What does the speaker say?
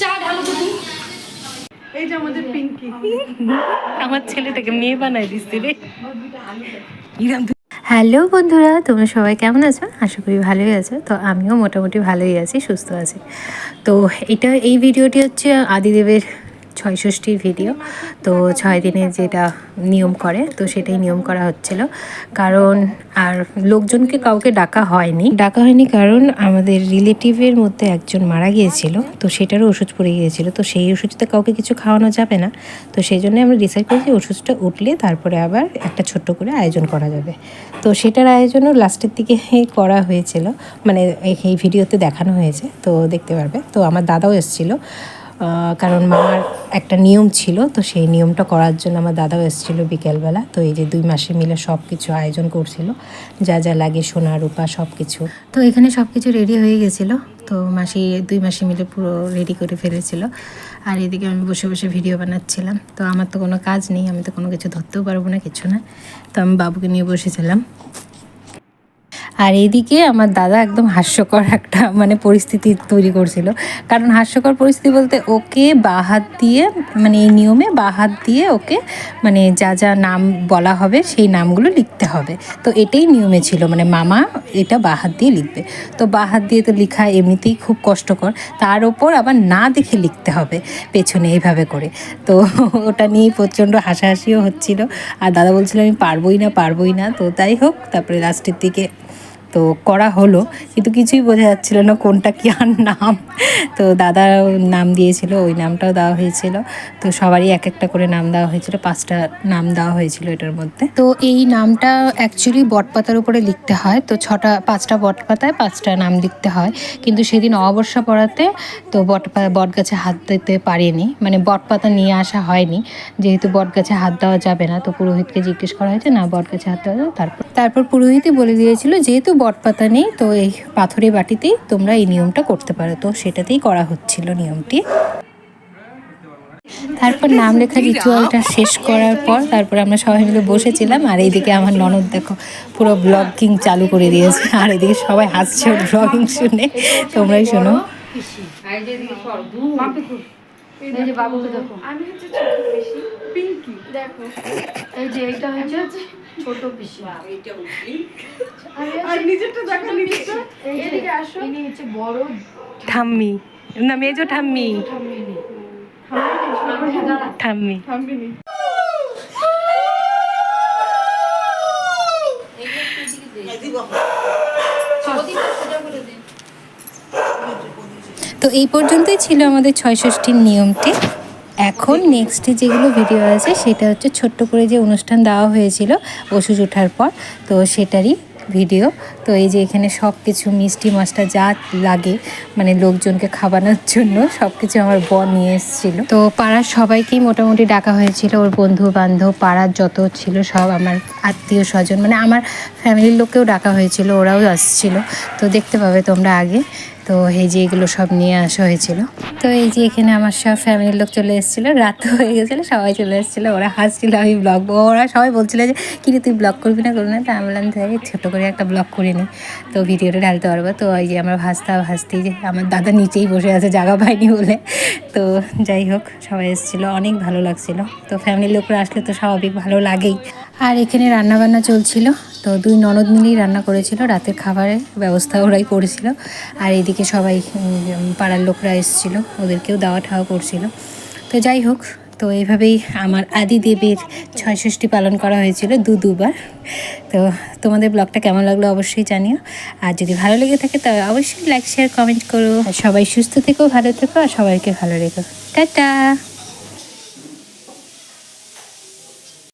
চা ঢালো তো তুমি। এই যে আমাদের পিঙ্কি, আমার ছেলেটাকে মেয়ে বানাই দিচ্ছে রে। হ্যালো বন্ধুরা, তোমরা সবাই কেমন আছো? আশা করি ভালোই আছো। তো আমিও মোটামুটি ভালোই আছি, সুস্থ আছি। তো এই ভিডিওটি হচ্ছে আদিদেবের ছয়ষষ্ঠীর ভিডিও। তো 6 দিনে যেটা নিয়ম করে, তো সেটাই নিয়ম করা হচ্ছিল। কারণ আর লোকজনকে কাউকে ডাকা হয়নি কারণ আমাদের রিলেটিভের মধ্যে একজন মারা গিয়েছিল, তো সেটারও ওষুধ পড়ে গিয়েছিল। তো সেই ওষুধটা কাউকে কিছু খাওয়ানো যাবে না। তো সেই জন্য আমরা ডিসাইড করেছি ওষুধটা উঠলে তারপরে আবার একটা ছোট্ট করে আয়োজন করা যাবে। তো সেটার আয়োজনও লাস্টের দিকে করা হয়েছিল, মানে এই ভিডিওতে দেখানো হয়েছে, তো দেখতে পারবে। তো আমার দাদাও এসেছিলো, কারণ মামার একটা নিয়ম ছিল, তো সেই নিয়মটা করার জন্য আমার দাদাও এসেছিলো বিকেলবেলা। তো এই যে 2 মাসে মিলে সব কিছু আয়োজন করছিল, যা যা লাগে সোনা রূপা সব কিছু। তো এখানে সব কিছু রেডি হয়ে গেছিলো। তো 2 মাসে মিলে পুরো রেডি করে ফেলেছিল। আর এদিকে আমি বসে বসে ভিডিও বানাচ্ছিলাম। তো আমার তো কোনো কাজ নেই, আমি তো কোনো কিছু ধরতেও পারবো না, কিছু না। তো আমি বাবুকে নিয়ে বসেছিলাম। আর এইদিকে আমার দাদা একদম হাস্যকর একটা পরিস্থিতি তৈরি করছিল। কারণ হাস্যকর পরিস্থিতি বলতে, ওকে বাঁ হাত দিয়ে এই নিয়মে বাঁ হাত দিয়ে ওকে যা যা নাম বলা হবে সেই নামগুলো লিখতে হবে। তো এটাই নিয়মে ছিল, মামা এটা বাঁ হাত দিয়ে লিখবে। তো বাঁ হাত দিয়ে তো লেখা এমনিতেই খুব কষ্টকর, তার ওপর আবার না দেখে লিখতে হবে পেছনে এইভাবে করে। তো ওটা নিয়ে প্রচণ্ড হাসাহাসিও হচ্ছিল। আর দাদা বলছিল আমি পারবই না। তো তাই হোক, তারপরে লাস্টের দিকে তো করা হলো, কিন্তু কিছুই বোঝা যাচ্ছিল না কোনটা কি আর নাম। তো দাদা নাম দিয়েছিল, ওই নামটাও দেওয়া হয়েছিল। তো সবারই এক একটা করে নাম দেওয়া হয়েছিল, 5টা নাম দেওয়া হয়েছিল এটার মধ্যে। তো এই নামটা অ্যাকচুয়ালি বটপাতার উপরে লিখতে হয়। তো 5টা বটপাতায় 5টা নাম লিখতে হয়। কিন্তু সেদিন অমাবস্যা পড়াতে তো বটগাছে হাত দিতে পারেনি, বটপাতা নিয়ে আসা হয়নি, যেহেতু বটগাছে হাত দেওয়া যাবে না। তো পুরোহিতকে জিজ্ঞেস করা হয়েছে, না বটগাছে হাত দেওয়া যাবে। তারপর পুরোহিতই বলে দিয়েছিল যেহেতু বটপাতা নেই, তো এই পাথরের বাটিতেই তোমরা এই নিয়মটা করতে পারো। তো সেটাতেই করা হচ্ছিল নিয়মটি। তারপর নাম লেখা রিচুয়ালটা শেষ করার পর তারপর আমরা সবাই মিলে বসেছিলাম। আর এইদিকে আমার ননদ দেখো পুরো ব্লগিং চালু করে দিয়েছে, আর এদিকে সবাই হাসছে ব্লগিং শুনে। তোমরাই শোনো। বাবুকে দেখো, আমি হচ্ছে ছোট পিসি পিঙ্কি, দেখো এই যে এইটা হচ্ছে ছোট পিসি, আর নিজেরটা দেখা, নিজেরটা এদিকে আসো। ইনি হচ্ছে বড় ঠাম্মি, না মেজো ঠাম্মি। ঠাম্মি তো এই পর্যন্তই ছিল আমাদের ছয়ষষ্ঠীর নিয়মটি। এখন নেক্সটে যেগুলো ভিডিও আছে সেটা হচ্ছে ছোট্ট করে যে অনুষ্ঠান দেওয়া হয়েছিল ওষুধ ওঠার পর, তো সেটারই ভিডিও। তো এই যে এখানে সব কিছু মিষ্টি মাছটা যা লাগে লোকজনকে খাওয়ানোর জন্য সব কিছু আমার বর নিয়ে এসেছিলো। তো পাড়ার সবাইকেই মোটামুটি ডাকা হয়েছিল, ওর বন্ধু বান্ধব পাড়ার যত ছিল সব, আমার আত্মীয় স্বজন আমার ফ্যামিলির লোককেও ডাকা হয়েছিল, ওরাও আসছিলো। তো দেখতে পাবে তোমরা আগে। তো এই যে এগুলো সব নিয়ে আসা হয়েছিল। তো এই যে এখানে আমার সব ফ্যামিলির লোক চলে এসেছিলো, রাত হয়ে গেছিলো, সবাই চলে এসেছিলো। ওরা হাসছিল আমি ব্লগ, ওরা সবাই বলছিলো যে কিরে তুই ব্লগ করবি না করবি না। তো আমি বললাম তাই ছোটো করে একটা ব্লগ করে নিই, তো ভিডিওটা ঢালতে পারবো। তো এই যে আমার ভাস্তি যে আমার দাদা নিচেই বসে আছে জায়গা পায়নি বলে। তো যাই হোক, সবাই এসেছিলো, অনেক ভালো লাগছিলো। তো ফ্যামিলির লোকরা আসলে তো স্বাভাবিক ভালো লাগেই। আর এখানে রান্নাবান্না চলছিল। তো 2 ননদ মিলেই রান্না করেছিল, রাতের খাবারের ব্যবস্থা ওরাই করেছিল। আর এদিকে সবাই পাড়ার লোকরা এসেছিলো, ওদেরকেও দাওয়া ঠাওয়া করছিল। তো যাই হোক, তো এইভাবেই আমার আদিদেবের ছয়ষষ্ঠী পালন করা হয়েছিল দুবার। তো তোমাদের ব্লগটা কেমন লাগলো অবশ্যই জানিও। আর যদি ভালো লেগে থাকে তবে অবশ্যই লাইক শেয়ার কমেন্ট করো। সবাই সুস্থ থেকো, ভালো থেকো, আর সবাইকে ভালো রেখো। টাটা।